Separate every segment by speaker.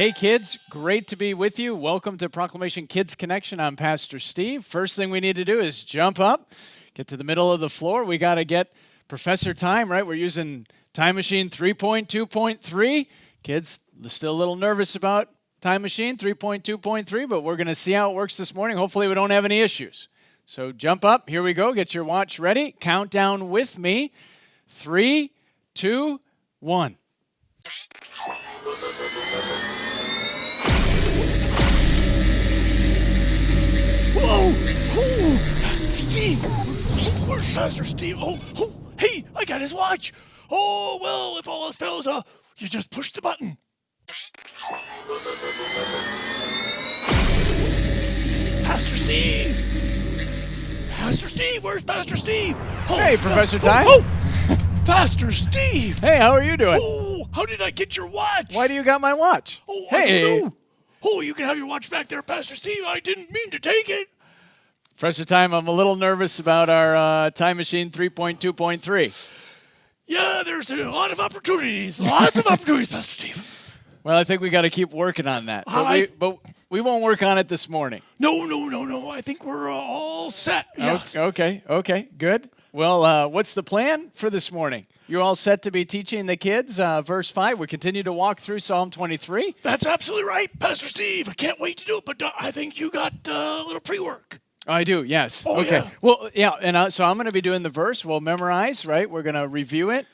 Speaker 1: Hey kids, great to be with you. Welcome to Proclamation Kids Connection. I'm Pastor Steve. First thing we need to do is jump up, get to the middle of the floor. We got to get Professor Time, right? We're using Time Machine 3.2.3. Kids, still a little nervous about Time Machine 3.2.3, but we're going to see how it works this morning. Hopefully we don't have any issues. So jump up. Here we go. Get your watch ready. Count down with me. 3, 2, 1.
Speaker 2: Whoa! Oh, Pastor Steve! Where's Pastor Steve? Oh, hey, I got his watch! Oh, well, if all else fails, you just push the button. Pastor Steve! Pastor Steve, where's Pastor Steve?
Speaker 1: Oh, hey, Professor Time.
Speaker 2: Pastor Steve!
Speaker 1: Hey, how are you doing?
Speaker 2: Oh, how did I get your watch?
Speaker 1: Why do you got my watch?
Speaker 2: Oh,
Speaker 1: hey.
Speaker 2: I don't know. Oh, you can have your watch back there, Pastor Steve. I didn't mean to take it.
Speaker 1: Professor Time, I'm a little nervous about our Time Machine 3.2.3.
Speaker 2: Yeah, there's a lot of opportunities. Lots of opportunities, Pastor Steve.
Speaker 1: Well, I think we got to keep working on that. But we won't work on it this morning.
Speaker 2: No. I think we're all set. Yeah.
Speaker 1: Okay, good. Well, what's the plan for this morning? You're all set to be teaching the kids verse 5. We continue to walk through Psalm 23.
Speaker 2: That's absolutely right, Pastor Steve. I can't wait to do it, but I think you got a little pre-work.
Speaker 1: I do, yes.
Speaker 2: Oh,
Speaker 1: okay.
Speaker 2: Yeah.
Speaker 1: Well, yeah, and so I'm going to be doing the verse. We'll memorize, right? We're going to review it.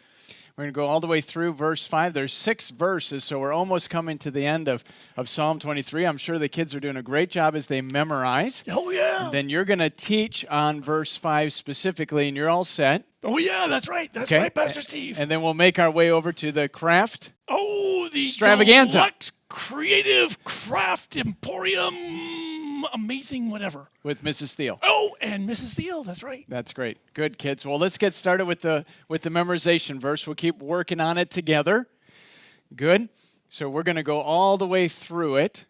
Speaker 1: We're going to go all the way through verse 5. There's 6 verses, so we're almost coming to the end of Psalm 23. I'm sure the kids are doing a great job as they memorize.
Speaker 2: Oh, yeah.
Speaker 1: And then you're going to teach on verse 5 specifically, and you're all set.
Speaker 2: Oh, yeah, that's right. That's right, Pastor Steve.
Speaker 1: And then we'll make our way over to the craft.
Speaker 2: Oh, the
Speaker 1: extravaganza.
Speaker 2: Deluxe Creative Craft Emporium, amazing whatever.
Speaker 1: With Mrs. Steele.
Speaker 2: Oh, and Mrs. Steele, that's right.
Speaker 1: That's great. Good, kids. Well, let's get started with the memorization verse. We'll keep working on it together. Good. So we're going to go all the way through it.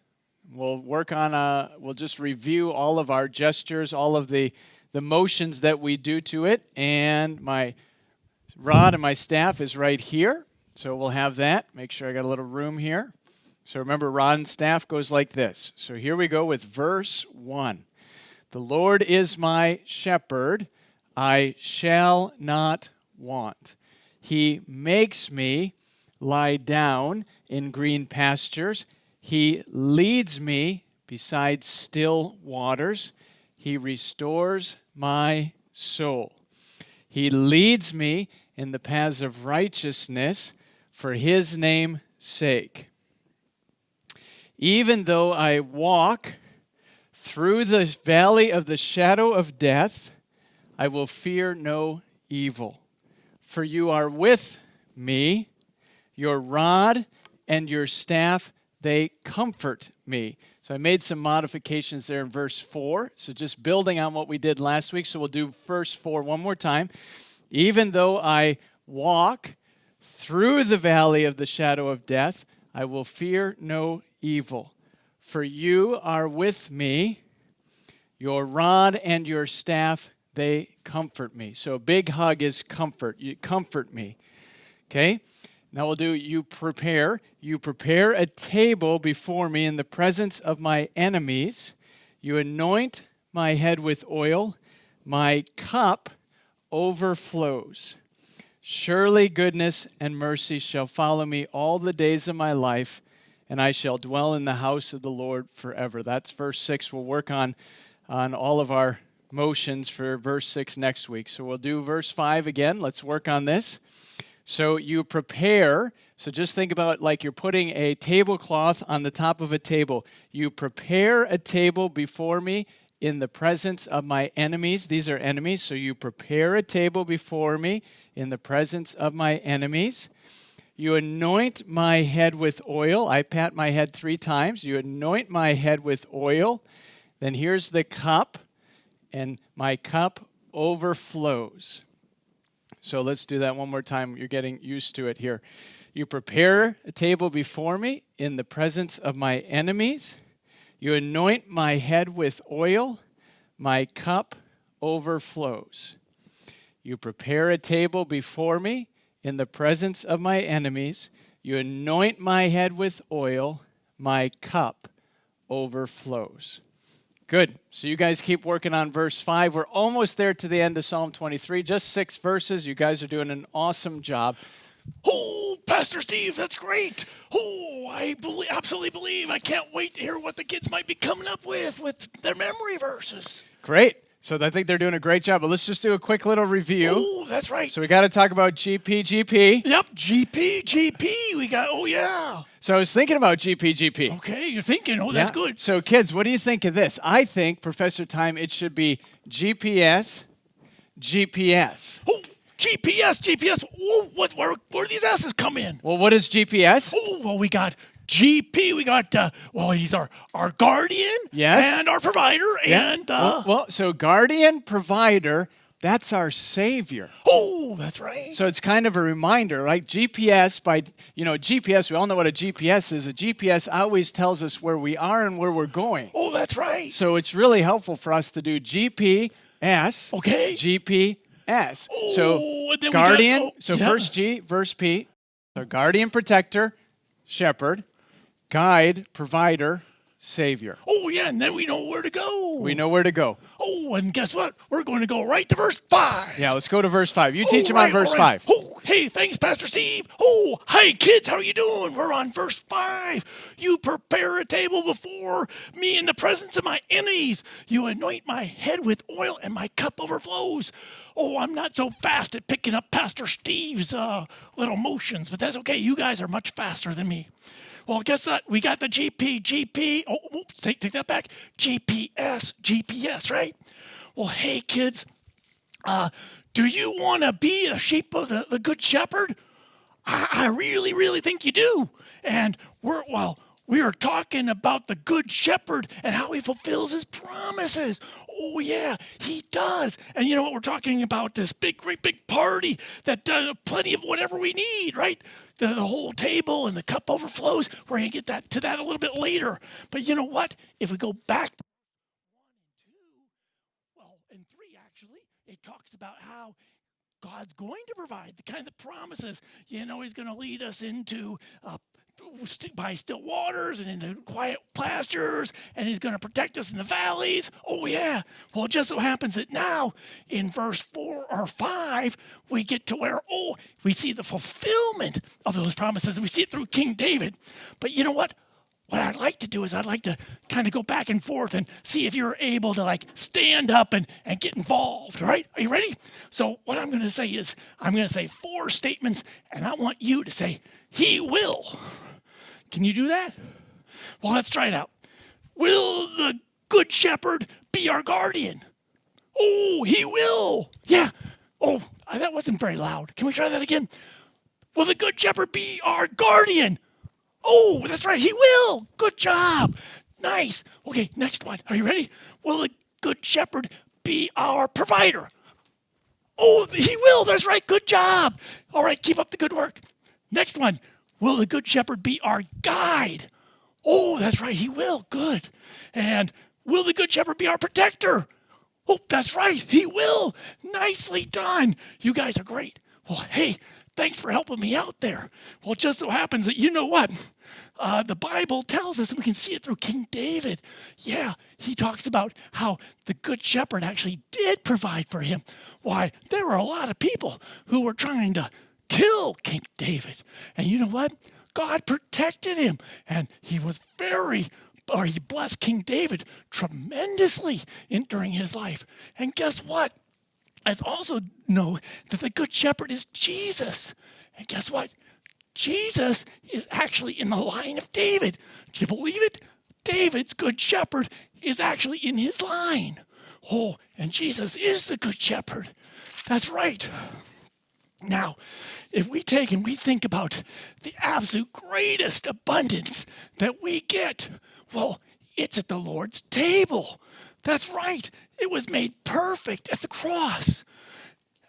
Speaker 1: We'll work on, we'll just review all of our gestures, all of the motions that we do to it. And my rod and my staff is right here. So we'll have that. Make sure I got a little room here. So remember, rod and staff goes like this. So here we go with verse 1. The Lord is my shepherd, I shall not want. He makes me lie down in green pastures. He leads me beside still waters. He restores my soul. He leads me in the paths of righteousness for his name's sake. Even though I walk through the valley of the shadow of death, I will fear no evil. For you are with me, your rod and your staff, they comfort me. So I made some modifications there in verse 4. So just building on what we did last week. So we'll do verse 4 one more time. Even though I walk through the valley of the shadow of death, I will fear no evil. For you are with me, your rod and your staff, they comfort me. So a big hug is comfort. You comfort me. Okay? Now we'll do you prepare. You prepare a table before me in the presence of my enemies. You anoint my head with oil. My cup overflows. Surely goodness and mercy shall follow me all the days of my life, and I shall dwell in the house of the Lord forever. That's verse 6. We'll work on all of our motions for verse 6 next week. So we'll do verse 5 again. Let's work on this. So you prepare. So just think about like you're putting a tablecloth on the top of a table. You prepare a table before me in the presence of my enemies. These are enemies. So you prepare a table before me in the presence of my enemies. You anoint my head with oil. I pat my head 3 times. You anoint my head with oil. Then here's the cup, and my cup overflows. So let's do that one more time. You're getting used to it here. You prepare a table before me in the presence of my enemies. You anoint my head with oil. My cup overflows. You prepare a table before me in the presence of my enemies. You anoint my head with oil. my cup overflows. Good. So you guys keep working on verse 5. We're almost there to the end of Psalm 23. Just 6 verses. You guys are doing an awesome job.
Speaker 2: Oh, Pastor Steve, that's great. Oh, absolutely believe. I can't wait to hear what the kids might be coming up with their memory verses.
Speaker 1: Great. So I think they're doing a great job. But let's just do a quick little review.
Speaker 2: Oh, that's right.
Speaker 1: So we got to talk about GP.
Speaker 2: Yep, GP. We got, oh, yeah.
Speaker 1: So I was thinking about GP.
Speaker 2: Okay, you're thinking, oh, that's good.
Speaker 1: So kids, what do you think of this? I think, Professor Time, it should be GPS.
Speaker 2: Oh, GPS. Oh, where do these S's come in?
Speaker 1: Well, what is GPS?
Speaker 2: Oh, well, we got GP. We got, he's our guardian.
Speaker 1: Yes.
Speaker 2: And our provider.
Speaker 1: Yeah.
Speaker 2: And,
Speaker 1: so guardian, provider, that's our Savior.
Speaker 2: Oh, that's right.
Speaker 1: So it's kind of a reminder, right? GPS, GPS, we all know what a GPS is. A GPS always tells us where we are and where we're going.
Speaker 2: Oh, that's right.
Speaker 1: So it's really helpful for us to do GPS.
Speaker 2: Okay.
Speaker 1: GPS.
Speaker 2: Oh,
Speaker 1: So
Speaker 2: and then
Speaker 1: guardian,
Speaker 2: yeah.
Speaker 1: first G, verse P. So guardian, protector, shepherd, guide, provider, Savior.
Speaker 2: Oh, yeah, and then we know where to go.
Speaker 1: We know where to go.
Speaker 2: Oh, and guess what? We're going to go right to verse 5.
Speaker 1: Yeah, let's go to verse 5. You teach them on verse 5.
Speaker 2: Oh, hey, thanks, Pastor Steve. Oh, hey, kids, how are you doing? We're on verse 5. You prepare a table before me in the presence of my enemies. You anoint my head with oil, and my cup overflows. Oh, I'm not so fast at picking up Pastor Steve's little motions, but that's okay. You guys are much faster than me. Well, guess what? We got the GP. Oh, oops, take that back. GPS, right? Well, hey, kids, do you want to be a sheep of the Good Shepherd? I really, really think you do. And we are talking about the Good Shepherd and how he fulfills his promises. Oh, yeah, he does. And you know what? We're talking about this great big party that does plenty of whatever we need, right? The whole table and the cup overflows. We're going to get to that a little bit later. But you know what? If we go back to 1 and 2, and 3 actually, it talks about how God's going to provide the kind of promises. You know, he's going to lead us into by still waters and into quiet pastures, and he's going to protect us in the valleys. Oh, yeah. Well, it just so happens that now in verse 4 or 5, we get to where, we see the fulfillment of those promises, and we see it through King David. But you know what? What I'd like to do is I'd like to kind of go back and forth and see if you're able to stand up and get involved, right? Are you ready? So what I'm going to say is I'm going to say 4 statements, and I want you to say, he will. Can you do that? Well, let's try it out. Will the Good Shepherd be our guardian? Oh, he will. Yeah. Oh, that wasn't very loud. Can we try that again? Will the Good Shepherd be our guardian? Oh, that's right. He will. Good job. Nice. Okay, next one. Are you ready? Will the Good Shepherd be our provider? Oh, he will. That's right. Good job. All right, keep up the good work. Next one. Will the Good Shepherd be our guide? Oh, that's right. He will. Good. And will the Good Shepherd be our protector? Oh, that's right. He will. Nicely done. You guys are great. Well, hey, thanks for helping me out there. Well, it just so happens that you know what? The Bible tells us, and we can see it through King David. Yeah, he talks about how the Good Shepherd actually did provide for him. Why, there were a lot of people who were trying to kill King David. And you know what? God protected him. And he blessed King David tremendously during his life. And guess what? I also know that the Good Shepherd is Jesus. And guess what? Jesus is actually in the line of David. Do you believe it? David's Good Shepherd is actually in his line. Oh, and Jesus is the Good Shepherd. That's right. Now, if we take and we think about the absolute greatest abundance that we get, well, it's at the Lord's table. That's right. It was made perfect at the cross.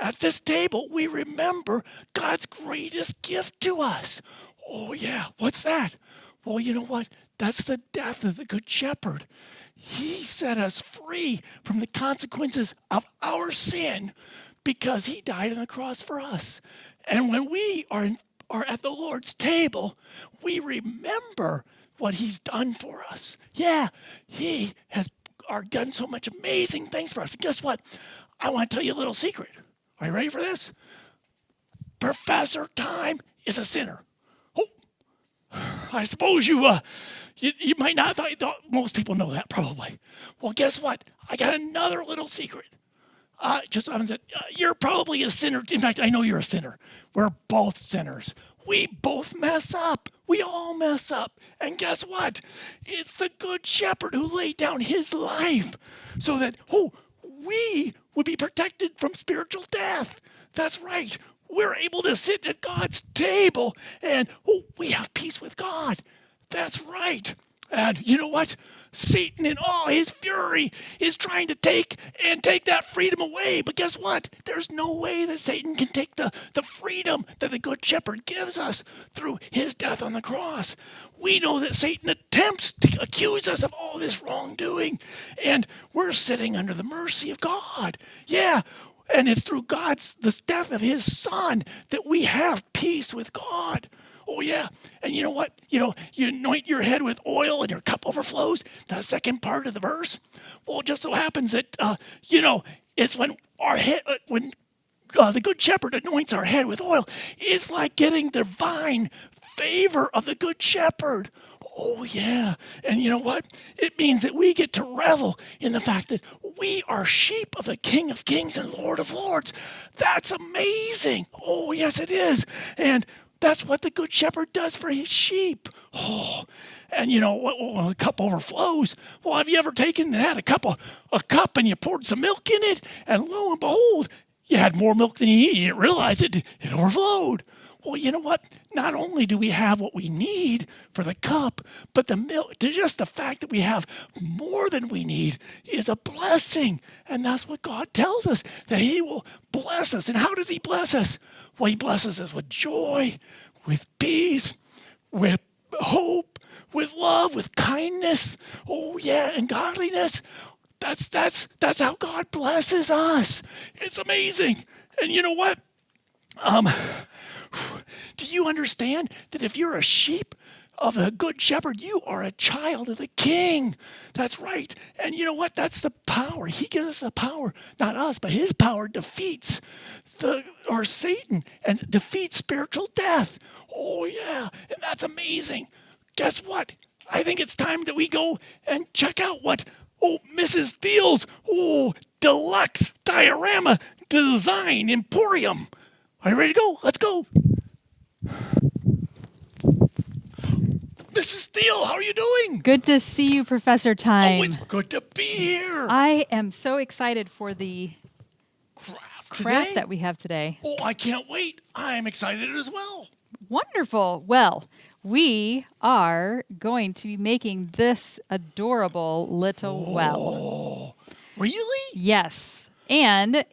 Speaker 2: At this table, we remember God's greatest gift to us. Oh, yeah. What's that? Well, you know what? That's the death of the Good Shepherd. He set us free from the consequences of our sin because he died on the cross for us. And when we are at the Lord's table, we remember what he's done for us. Yeah, he has done so much amazing things for us. And guess what? I want to tell you a little secret. Are you ready for this? Professor Time is a sinner. Oh, I suppose you might not thought most people know that probably. Well, guess what? I got another little secret. Just so happens that you're probably a sinner. In fact, I know you're a sinner. We're both sinners. We both mess up. We all mess up. And guess what? It's the Good Shepherd who laid down his life so that we would be protected from spiritual death. That's right. We're able to sit at God's table and we have peace with God. That's right. And you know what? Satan in all his fury is trying to take that freedom away. But guess what? There's no way that Satan can take the freedom that the Good Shepherd gives us through his death on the cross. We know that Satan attempts to accuse us of all this wrongdoing. And we're sitting under the mercy of God. Yeah. And it's through the death of his son that we have peace with God. Oh, yeah. And you know what? You anoint your head with oil and your cup overflows. The second part of the verse. Well, it just so happens that, it's when the Good Shepherd anoints our head with oil. It's like getting the divine favor of the Good Shepherd. Oh, yeah. And you know what? It means that we get to revel in the fact that we are sheep of the King of Kings and Lord of Lords. That's amazing. Oh, yes, it is. And that's what the Good Shepherd does for his sheep. Oh, and when the cup overflows, well, have you ever taken and had a cup and you poured some milk in it, and lo and behold, you had more milk than you didn't realize it overflowed. Well, you know what? Not only do we have what we need for the cup, but the milk, just the fact that we have more than we need is a blessing. And that's what God tells us, that he will bless us. And how does he bless us? Well, he blesses us with joy, with peace, with hope, with love, with kindness. Oh, yeah, and godliness. That's how God blesses us. It's amazing. And you know what? Do you understand that if you're a sheep of the Good Shepherd, you are a child of the King? That's right. And you know what? That's the power. He gives us the power, not us, but his power defeats Satan and defeats spiritual death. Oh, yeah. And that's amazing. Guess what? I think it's time that we go and check out what Mrs. Thiel's deluxe diorama design emporium. Are you ready to go? Let's go. Mrs. Thiel, how are you doing?
Speaker 3: Good to see you, Professor Time.
Speaker 2: Oh, it's good to be here.
Speaker 3: I am so excited for the craft
Speaker 2: today?
Speaker 3: that we have today.
Speaker 2: Oh, I can't wait. I'm excited as well.
Speaker 3: Wonderful. Well, we are going to be making this adorable little well.
Speaker 2: Really?
Speaker 3: Yes. And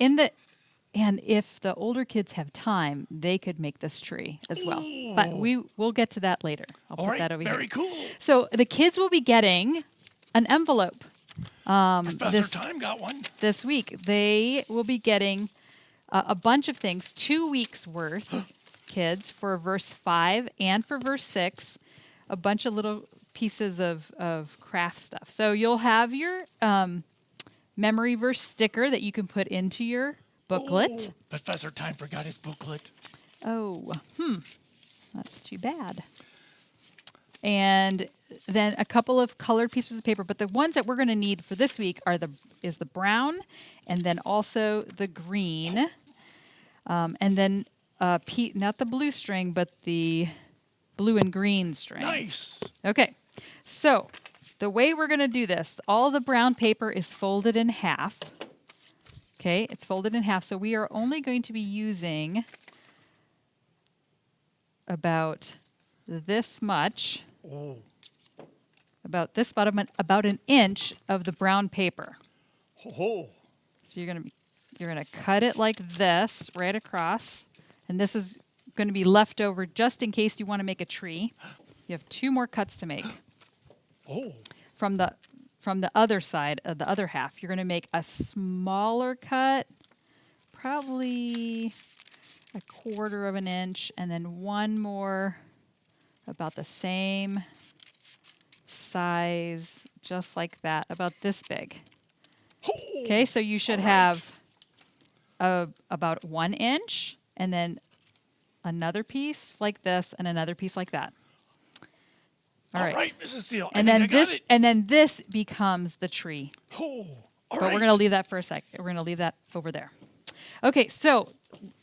Speaker 3: if the older kids have time, they could make this tree as well. But we'll get to that later. I'll put that over here.
Speaker 2: Very cool.
Speaker 3: So the kids will be getting an envelope.
Speaker 2: Professor Time got one.
Speaker 3: This week. They will be getting a bunch of things, 2 weeks worth, kids, for verse 5 and for verse 6, a bunch of little pieces of craft stuff. So you'll have your memory verse sticker that you can put into your booklet.
Speaker 2: Professor Time forgot his booklet.
Speaker 3: That's too bad. And then a couple of colored pieces of paper, but the ones that we're going to need for this week is the brown, and then also the green, and then not the blue string, but the blue and green string.
Speaker 2: Nice.
Speaker 3: Okay, so the way we're going to do this, all the brown paper is folded in half. Okay, it's folded in half, so we are only going to be using about this much. About an inch of the brown paper. So you're gonna cut it like this right across, and this is going to be left over just in case you want to make a tree. You have 2 more cuts to make. From the other side of the other half, you're going to make a smaller cut, probably 1/4 of an inch, and then one more about the same size, just like that, about this big.
Speaker 2: Oh,
Speaker 3: Okay, so you should
Speaker 2: all right.
Speaker 3: have about 1 inch, and then another piece like this, and another piece like that.
Speaker 2: All right, Mrs. Steele.
Speaker 3: And
Speaker 2: I think
Speaker 3: then
Speaker 2: I got it.
Speaker 3: and then this becomes the tree.
Speaker 2: Oh, all
Speaker 3: But
Speaker 2: right.
Speaker 3: we're going to leave that for a sec. We're going to leave that over there. Okay, so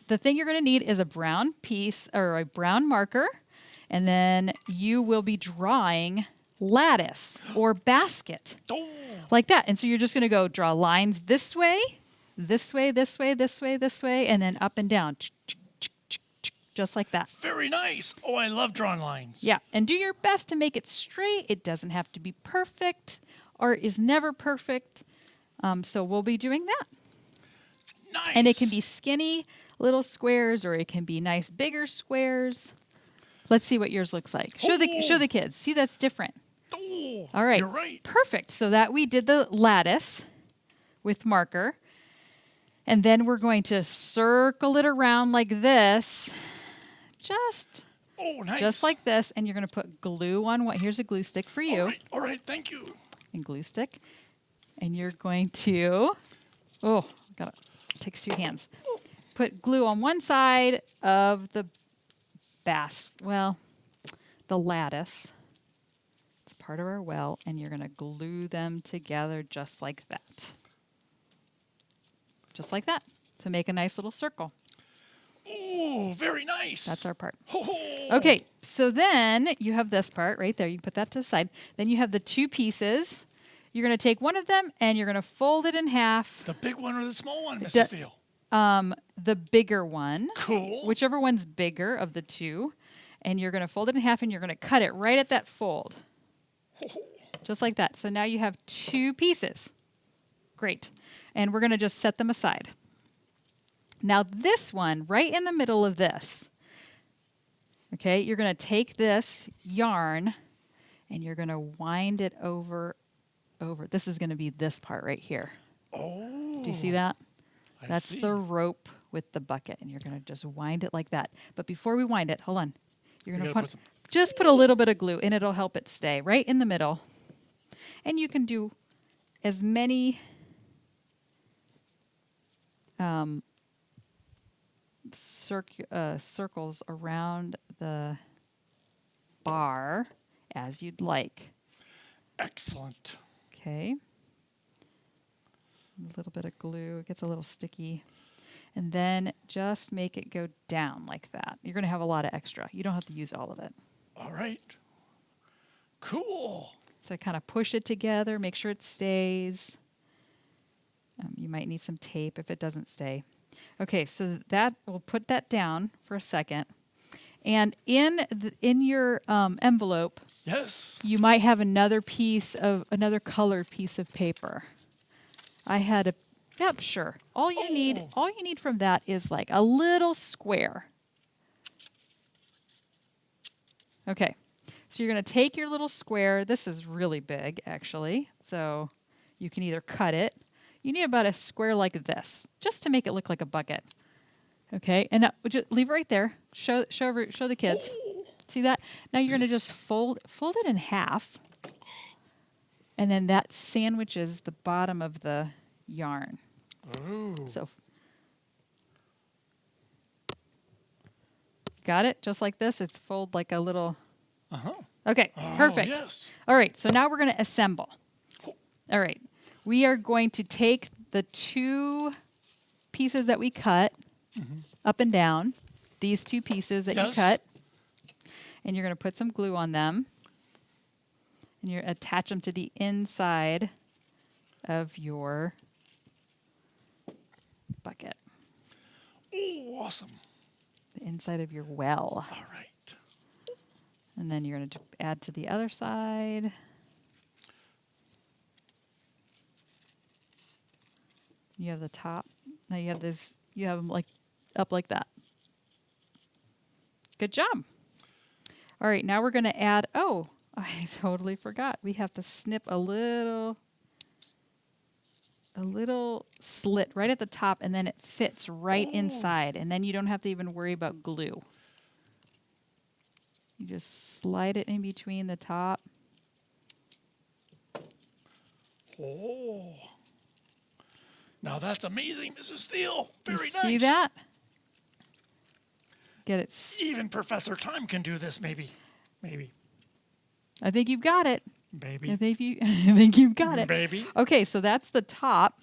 Speaker 3: the thing you're going to need is a brown piece or a brown marker, and then you will be drawing lattice or basket
Speaker 2: Oh,
Speaker 3: like that. And so you're just going to go draw lines this way, this way, this way, this way, this way, and then up and down, just like that.
Speaker 2: very nice. Oh, I love drawing lines.
Speaker 3: Yeah, and do your best to make it straight. It doesn't have to be perfect. Art is never perfect. So we'll be doing that.
Speaker 2: Nice.
Speaker 3: And it can be skinny little squares, or it can be nice bigger squares. Let's see what yours looks like. Show the kids. See, that's different.
Speaker 2: Oh,
Speaker 3: All right.
Speaker 2: You're right.
Speaker 3: Perfect. So that we did the lattice with marker. And then we're going to circle it around like this.
Speaker 2: Oh, nice.
Speaker 3: Just like this. And you're going to put glue on what? Here's a glue stick for you.
Speaker 2: All right. Thank you.
Speaker 3: And glue stick. And you're going to, takes 2 hands. Put glue on one side of the the lattice. It's part of our well, and you're going to glue them together just like that. Just like that, to make a nice little circle.
Speaker 2: Oh, very nice.
Speaker 3: That's our part.
Speaker 2: Oh,
Speaker 3: Okay, so then you have this part right there. You can put that to the side. Then you have the 2 pieces. You're going to take one of them, and you're going to fold it in half.
Speaker 2: the big one or the small one, Mrs. Steele?
Speaker 3: The bigger one.
Speaker 2: Cool.
Speaker 3: Whichever one's bigger of the 2. And you're going to fold it in half, and you're going to cut it right at that fold. Just like that. So now you have 2 pieces. Great. And we're going to just set them aside. Now this one, right in the middle of this, okay, you're going to take this yarn, and you're going to wind it over. This is going to be this part right here.
Speaker 2: Oh.
Speaker 3: Do you see that?
Speaker 2: I
Speaker 3: That's
Speaker 2: see.
Speaker 3: the rope with the bucket, and you're going to just wind it like that. But before we wind it, hold on. You're going to
Speaker 2: gotta put some-
Speaker 3: just put a little bit of glue, and it'll help it stay right in the middle. And you can do as many circles around the bar as you'd like.
Speaker 2: Excellent.
Speaker 3: Okay. A little bit of glue. It gets a little sticky. And then just make it go down like that. You're going to have a lot of extra. You don't have to use all of it.
Speaker 2: All right. Cool.
Speaker 3: So kind of push it together. Make sure it stays. You might need some tape if it doesn't stay. Okay, so that we'll put that down for a second. And in your envelope,
Speaker 2: Yes.
Speaker 3: you might have another colored piece of paper. I had a, yep, sure. All you need from that is like a little square. Okay, so you're going to take your little square. This is really big, actually. So you can either cut it. You need about a square like this, just to make it look like a bucket. Okay, and now, just leave it right there. Show the kids. See that? Now you're going to just fold it in half, and then that sandwiches the bottom of the yarn.
Speaker 2: Ooh.
Speaker 3: So, got it? Just like this. It's fold like a little.
Speaker 2: Uh-huh.
Speaker 3: Okay, perfect.
Speaker 2: Yes.
Speaker 3: All right, so now we're going to assemble. All right, we are going to take the 2 pieces that we cut up and down, these 2 pieces that you
Speaker 2: Yes.
Speaker 3: cut, and you're going to put some glue on them, and you attach them to the inside of your bucket,
Speaker 2: Oh, awesome.
Speaker 3: the inside of your well.
Speaker 2: All right.
Speaker 3: And then you're going to add to the other side. You have the top. Now you have this. You have them like up like that. Good job. All right, now we're going to add. Oh, I totally forgot. We have to snip a little slit right at the top, and then it fits right inside, and then you don't have to even worry about glue. You just slide it in between the top
Speaker 2: Oh. Now that's amazing, Mrs. Steele.
Speaker 3: You
Speaker 2: Very
Speaker 3: see
Speaker 2: nice.
Speaker 3: that? Get it.
Speaker 2: Even Professor Time can do this, maybe. Maybe.
Speaker 3: I think you've got it.
Speaker 2: Maybe.
Speaker 3: I think you've got it.
Speaker 2: Maybe.
Speaker 3: Okay, so that's the top.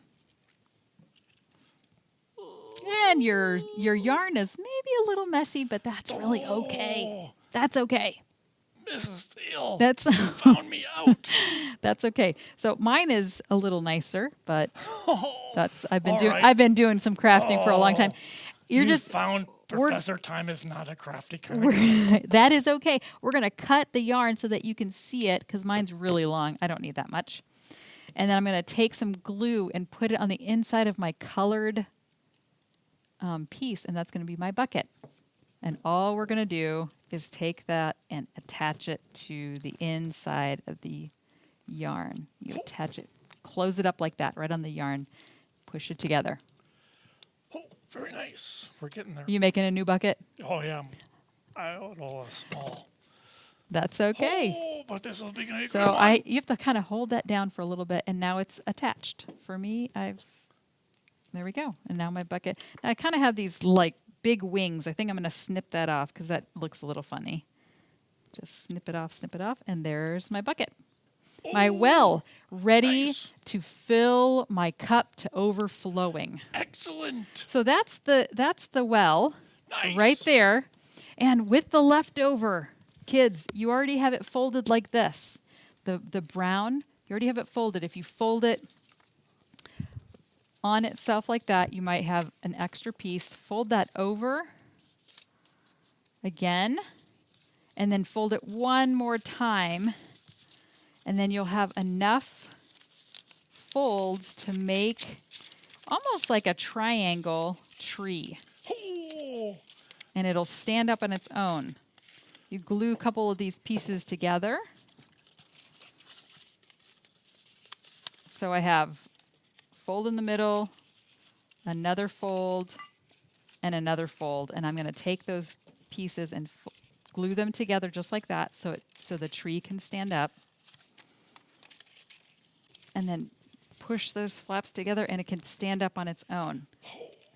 Speaker 3: And your yarn is maybe a little messy, but that's really okay.
Speaker 2: Oh,
Speaker 3: That's okay.
Speaker 2: Mrs. Steele.
Speaker 3: That's
Speaker 2: You found me out.
Speaker 3: that's okay. So mine is a little nicer, but that's I've been
Speaker 2: all
Speaker 3: doing
Speaker 2: right.
Speaker 3: I've been doing some crafting for a long time. You're
Speaker 2: You
Speaker 3: just
Speaker 2: found
Speaker 3: we're-
Speaker 2: Professor Time is not a crafty kind of guy.
Speaker 3: that is okay. We're gonna cut the yarn so that you can see it because mine's really long. I don't need that much. And then I'm gonna take some glue and put it on the inside of my colored piece, and that's gonna be my bucket. And all we're gonna do is take that and attach it to the inside of the yarn. You attach it, close it up like that, right on the yarn, push it together.
Speaker 2: Oh, very nice. We're getting there.
Speaker 3: Are you making a new bucket?
Speaker 2: Oh, yeah. I don't know, small.
Speaker 3: That's okay.
Speaker 2: Oh, but this will be good.
Speaker 3: So you have to kind of hold that down for a little bit, and now it's attached. For me, there we go. And now my bucket. Now I kind of have these like big wings. I think I'm going to snip that off because that looks a little funny. Just snip it off, and there's my bucket. My well, ready
Speaker 2: nice.
Speaker 3: to fill my cup to overflowing.
Speaker 2: Excellent.
Speaker 3: So that's the well
Speaker 2: Nice.
Speaker 3: right there. And with the leftover, kids, you already have it folded like this. The brown, you already have it folded. If you fold it on itself like that, you might have an extra piece. Fold that over again, and then fold it one more time, and then you'll have enough folds to make almost like a triangle tree,
Speaker 2: Oh,
Speaker 3: and it'll stand up on its own. You glue a couple of these pieces together. So I have fold in the middle, another fold, and another fold. And I'm going to take those pieces and glue them together just like that so the tree can stand up. And then push those flaps together and it can stand up on its own.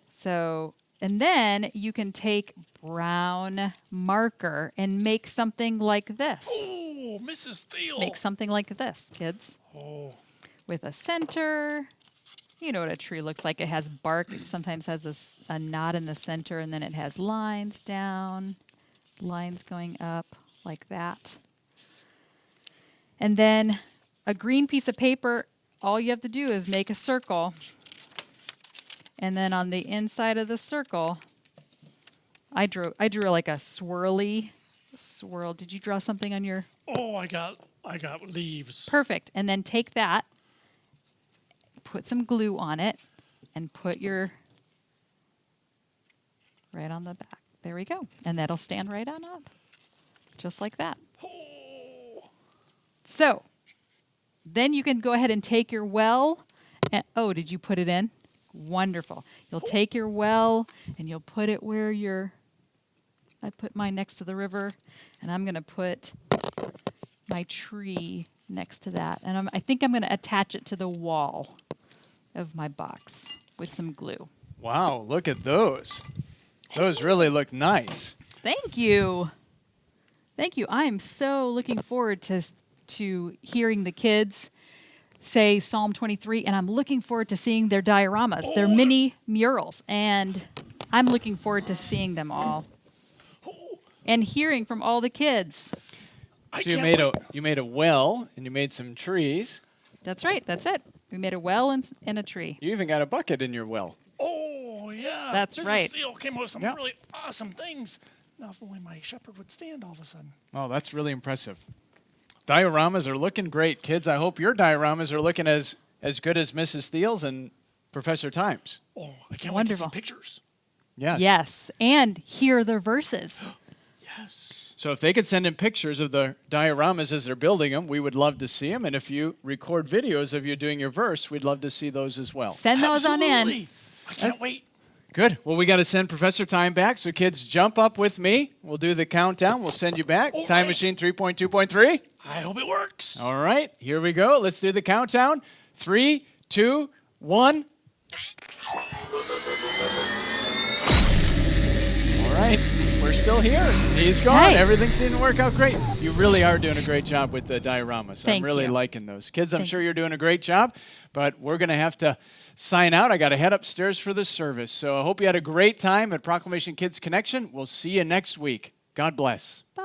Speaker 3: So, and then you can take brown marker and make something like this.
Speaker 2: oh, Mrs. Steele.
Speaker 3: Make something like this, kids.
Speaker 2: Oh,
Speaker 3: With a center. You know what a tree looks like. It has bark. It sometimes has a knot in the center, and then it has lines down, lines going up like that. And then a green piece of paper, all you have to do is make a circle. And then on the inside of the circle, I drew like a swirly swirl. Did you draw something on your?
Speaker 2: oh, I got leaves.
Speaker 3: Perfect. And then take that, put some glue on it, and put your right on the back. There we go. And that'll stand right on up. Just like that.
Speaker 2: Oh,
Speaker 3: So then you can go ahead and take your well. And, oh, did you put it in? Wonderful. You'll take your well and you'll put it where I put mine next to the river, and I'm going to put my tree next to that. And I think I'm going to attach it to the wall of my box with some glue.
Speaker 1: Wow, look at those. Those really look nice.
Speaker 3: Thank you. Thank you. I am so looking forward to hearing the kids say Psalm 23, and I'm looking forward to seeing their dioramas, their mini murals, and I'm looking forward to seeing them all and hearing from all the kids.
Speaker 1: So you made a well and you made some trees.
Speaker 3: That's right. That's it. We made a well and a tree.
Speaker 1: You even got a bucket in your well.
Speaker 2: oh, yeah.
Speaker 3: That's
Speaker 2: Mrs.
Speaker 3: right.
Speaker 2: Steele came up with some
Speaker 1: Yeah.
Speaker 2: really awesome things. Now, if only my shepherd would stand all of a sudden.
Speaker 1: Oh, that's really impressive. Dioramas are looking great, kids. I hope your dioramas are looking as good as Mrs. Steele's and Professor Time's.
Speaker 2: Oh, I can't
Speaker 3: Wonderful.
Speaker 2: wait to see pictures.
Speaker 1: Yes.
Speaker 3: Yes, and hear their verses.
Speaker 2: Yes.
Speaker 1: So if they could send in pictures of the dioramas as they're building them, we would love to see them. And if you record videos of you doing your verse, we'd love to see those as well.
Speaker 3: Send those on in.
Speaker 2: Absolutely. I can't wait.
Speaker 1: Good. Well, we got to send Professor Time back. So kids, jump up with me. We'll do the countdown. We'll send you back.
Speaker 2: All
Speaker 1: Time
Speaker 2: right.
Speaker 1: Machine 3.2.3.
Speaker 2: I hope it works.
Speaker 1: All right. Here we go. Let's do the countdown. 3, 2, 1. All right, we're still here. He's gone.
Speaker 3: Hey.
Speaker 1: Everything seemed to work out great. You really are doing a great job with the dioramas.
Speaker 3: Thank
Speaker 1: I'm really
Speaker 3: you.
Speaker 1: liking those. Kids, I'm
Speaker 3: Thank
Speaker 1: sure you're doing a great job, but we're going to have to sign out. I got to head upstairs for the service. So I hope you had a great time at Proclamation Kids Connection. We'll see you next week. God bless.
Speaker 3: Bye.